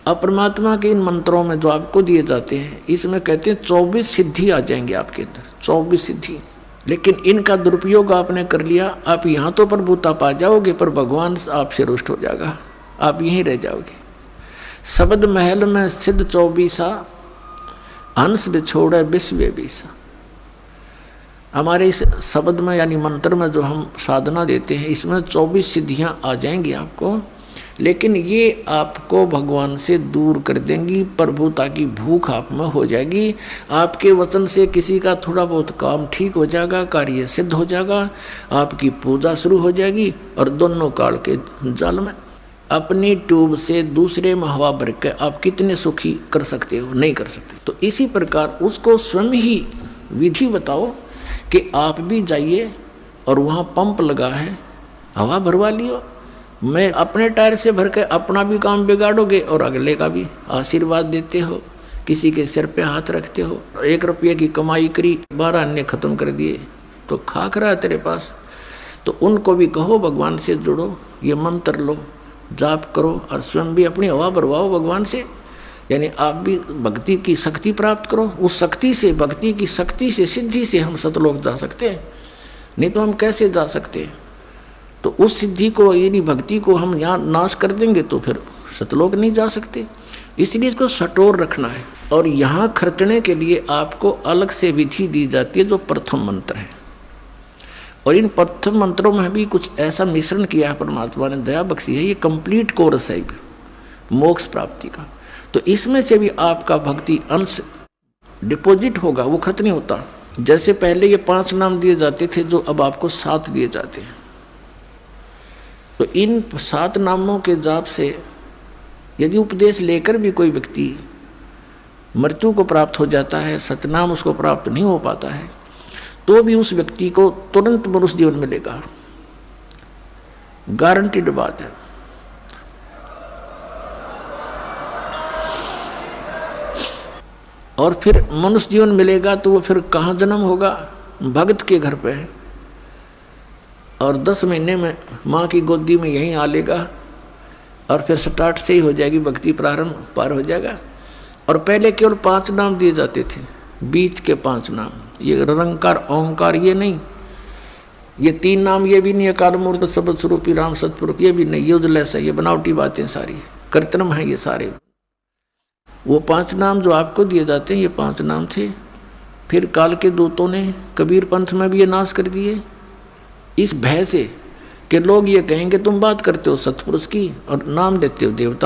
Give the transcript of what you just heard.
अब परमात्मा के इन मंत्रों में जो आपको दिए जाते हैं, इसमें कहते हैं 24 सिद्धि आ जाएंगे आपके अंदर, 24 सिद्धि। लेकिन इनका दुरुपयोग आपने कर लिया, आप यहाँ तो प्रभुता पा जाओगे, पर भगवान आपसे रुष्ट हो जाएगा, आप यहीं रह जाओगे। शब्द महल में सिद्ध 24, हंस बिछोड़े विश्व बीसा। हमारे इस शब्द में यानी मंत्र में जो हम साधना देते हैं, इसमें 24 सिद्धियाँ आ जाएंगी आपको, लेकिन ये आपको भगवान से दूर कर देंगी। प्रभुता की भूख आप में हो जाएगी। आपके वचन से किसी का थोड़ा बहुत काम ठीक हो जाएगा, कार्य सिद्ध हो जाएगा, आपकी पूजा शुरू हो जाएगी, और दोनों काल के जाल में अपनी ट्यूब से दूसरे में हवा भर के आप कितने सुखी कर सकते हो? नहीं कर सकते। तो इसी प्रकार उसको स्वयं ही विधि बताओ कि आप भी जाइए और वहाँ पंप लगा है, हवा भरवा लियो। मैं अपने टायर से भर के अपना भी काम बिगाड़ोगे और अगले का भी। आशीर्वाद देते हो, किसी के सिर पे हाथ रखते हो, 1 रुपये की कमाई करी, 12 अन्य खत्म कर दिए, तो खाक रहा है तेरे पास। तो उनको भी कहो भगवान से जुड़ो, ये मंत्र लो, जाप करो, और स्वयं भी अपनी हवा भरवाओ भगवान से। यानी आप भी भक्ति की शक्ति प्राप्त करो। उस शक्ति से, भक्ति की शक्ति से, सिद्धि से हम सतलोक जा सकते हैं, नहीं तो हम कैसे जा सकते हैं? तो उस सिद्धि को, यानी भक्ति को हम यहाँ नाश कर देंगे तो फिर सतलोक नहीं जा सकते। इसलिए इसको सटोर रखना है। और यहाँ खर्चने के लिए आपको अलग से विधि दी जाती है, जो प्रथम मंत्र है। और इन प्रथम मंत्रों में भी कुछ ऐसा मिश्रण किया है, परमात्मा ने दया बख्शी है। ये कंप्लीट कोर्स है मोक्ष प्राप्ति का। तो इसमें से भी आपका भक्ति अंश डिपॉजिट होगा, वो खर्च नहीं होता। जैसे पहले ये 5 नाम दिए जाते थे, जो अब आपको 7 दिए जाते हैं। तो इन 7 नामों के जाप से यदि उपदेश लेकर भी कोई व्यक्ति मृत्यु को प्राप्त हो जाता है, सतनाम उसको प्राप्त नहीं हो पाता है, तो भी उस व्यक्ति को तुरंत मनुष्य जीवन मिलेगा, गारंटीड बात है। और फिर मनुष्य जीवन मिलेगा तो वो फिर कहाँ जन्म होगा? भक्त के घर पे है, और 10 महीने में माँ की गोदी में यहीं आ लेगा, और फिर स्टार्ट से ही हो जाएगी भक्ति, प्रारंभ पार हो जाएगा। और पहले केवल 5 नाम दिए जाते थे, बीच के 5 नाम, ये निरंकार ओंकार ये नहीं, ये 3 नाम ये भी नहीं, अकाल मूर्त शब्द स्वरूपी राम सतपुरुष ये भी नहीं, यूजलेस है, ये बनावटी बातें सारी, कृत्रिम है ये सारे। वो 5 नाम जो आपको दिए जाते हैं, ये 5 नाम थे। फिर काल के दूतों ने कबीर पंथ में भी ये नाश कर दिए, इस भय से कि लोग ये कहेंगे तुम बात करते हो सतपुरुष की और नाम देते हो देवता।